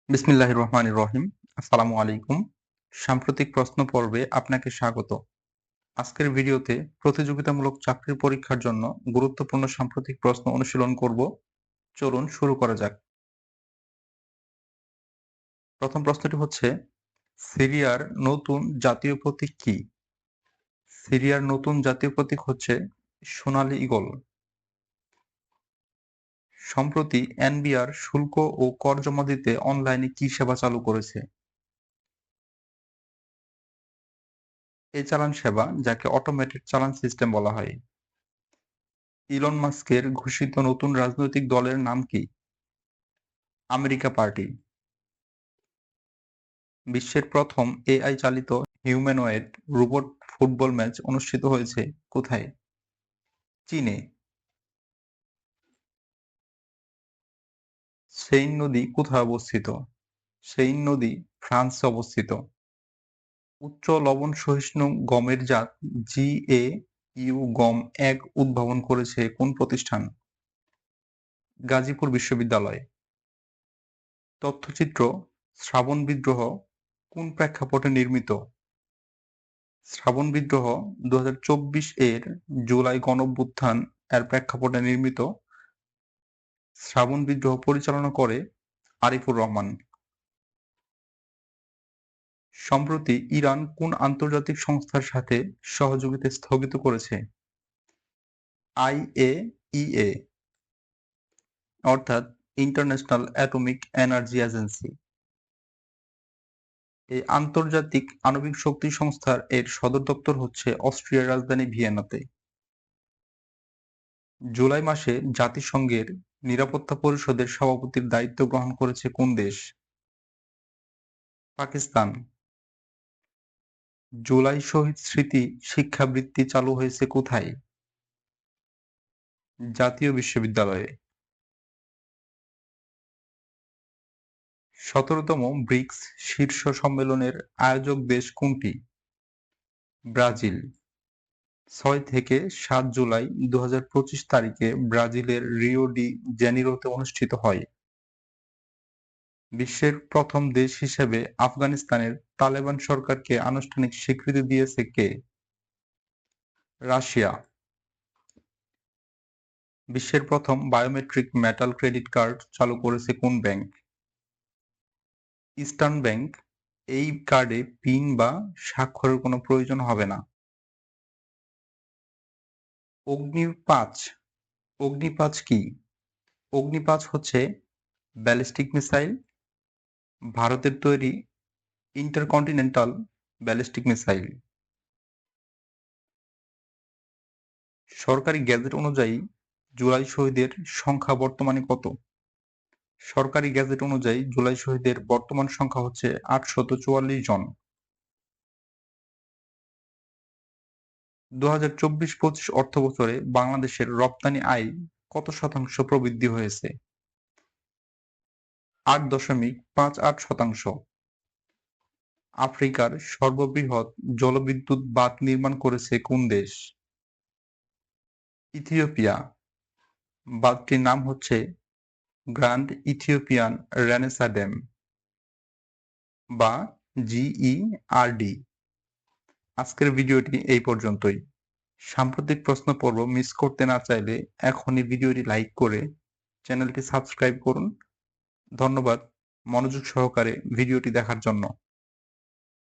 বিসমিল্লাহির রহমানির রহিম। আসসালামু আলাইকুম। সাম্প্রতিক প্রশ্ন পর্বে আপনাকে স্বাগত। আজকের ভিডিওতে প্রতিযোগিতামূলক চাকরির পরীক্ষার জন্য গুরুত্বপূর্ণ সাম্প্রতিক প্রশ্ন অনুশীলন করব। চলুন শুরু করা যাক। প্রথম প্রশ্নটি হচ্ছে, সিরিয়ার নতুন জাতীয় প্রতীক কি? সিরিয়ার নতুন জাতীয় প্রতীক হচ্ছে সোনালী ঈগল। সম্প্রতি এনবিআর শুল্ক ও কর জমা দিতে অনলাইনে কি সেবা চালু করেছে? এই চালান সেবা, যাকে অটোমেটেড চালান সিস্টেম বলা হয়। ইলন মাস্কের ঘোষিত নতুন রাজনৈতিক দলের নাম কি? America party. বিশ্বের প্রথম এআই চালিত হিউম্যানয়েড রোবট ফুটবল ম্যাচ অনুষ্ঠিত হয়েছে কোথায়? চীনে। সেইন নদী কোথায় অবস্থিত? সেইন নদী ফ্রান্সে অবস্থিত। উচ্চ লবণ সহিষ্ণু গমের জাত জিএ-ইউ গম ১ উদ্ভাবন করেছে কোন প্রতিষ্ঠান? গাজীপুর বিশ্ববিদ্যালয়। তথ্যচিত্র শ্রাবণ বিদ্রোহ কোন প্রেক্ষাপটে নির্মিত? শ্রাবণ বিদ্রোহ ২০২৪ এর জুলাই গণঅভ্যুত্থান এর প্রেক্ষাপটে নির্মিত। শ্রাবণ বিদ্রোহ পরিচালনা করে আরিফুর রহমান। সম্প্রতি ইরান কোন আন্তর্জাতিক সংস্থার সাথে সহযোগিতা স্থগিত করেছে? আইএইএ, অর্থাৎ ইন্টারন্যাশনাল অ্যাটমিক এনার্জি এজেন্সি। এই আন্তর্জাতিক আণবিক শক্তি সংস্থার এর সদর দপ্তর হচ্ছে অস্ট্রিয়ার রাজধানী ভিয়েনাতে। জুলাই মাসে জাতিসংঘের নিরাপত্তা পরিষদের সভাপতির দায়িত্ব গ্রহণ করেছে কোন দেশ? পাকিস্তান। জুলাই শহীদ স্মৃতি শিক্ষাবৃত্তি চালু হয়েছে কোথায়? জাতীয় বিশ্ববিদ্যালয়ে। ১৭তম ব্রিক্স শীর্ষ সম্মেলনের আয়োজক দেশ কোনটি? ব্রাজিল। ৬ থেকে ৭ জুলাই ২০২৫ তারিখে ব্রাজিলের রিও ডি জেনিরোতে অনুষ্ঠিত হয়। বিশ্বের প্রথম দেশ হিসেবে আফগানিস্তানের তালেবান সরকারকে আনুষ্ঠানিক স্বীকৃতি দিয়েছে কে? রাশিয়া। বিশ্বের প্রথম বায়োমেট্রিক মেটাল ক্রেডিট কার্ড চালু করেছে কোন ব্যাংক? Eastern bank. এই কার্ডে পিন বা স্বাক্ষরের কোনো প্রয়োজন হবে না। অগ্নি-৫। অগ্নি-৫ কি? অগ্নি-৫ হচ্ছে ব্যালিস্টিক মিসাইল, ভারতের তৈরি ইন্টারকন্টিনেন্টাল ব্যালিস্টিক মিসাইল। সরকারি গ্যাজেট অনুযায়ী জুলাই শহীদের সংখ্যা বর্তমানে কত? সরকারি গ্যাজেট অনুযায়ী জুলাই শহীদের বর্তমান সংখ্যা হচ্ছে ৮৪৪ জন। ২০২৪-২৫ অর্থবছরে বাংলাদেশের রপ্তানি আয় কত শতাংশ প্রবৃদ্ধি হয়েছে? ৮.৫৮%। আফ্রিকার সর্ববৃহৎ জলবিদ্যুৎ বাঁধ নির্মাণ করেছে কোন দেশ? ইথিওপিয়া। বাঁধটির নাম হচ্ছে গ্র্যান্ড ইথিওপিয়ান রেনেসাঁ ড্যাম বা জিইআরডি। আজকের ভিডিওটি এই পর্যন্তই। সাম্প্রতিক প্রশ্ন পর্ব মিস করতে না চাইলে এখনই ভিডিওটি লাইক করে চ্যানেলটি সাবস্ক্রাইব করুন। ধন্যবাদ মনোযোগ সহকারে ভিডিওটি দেখার জন্য।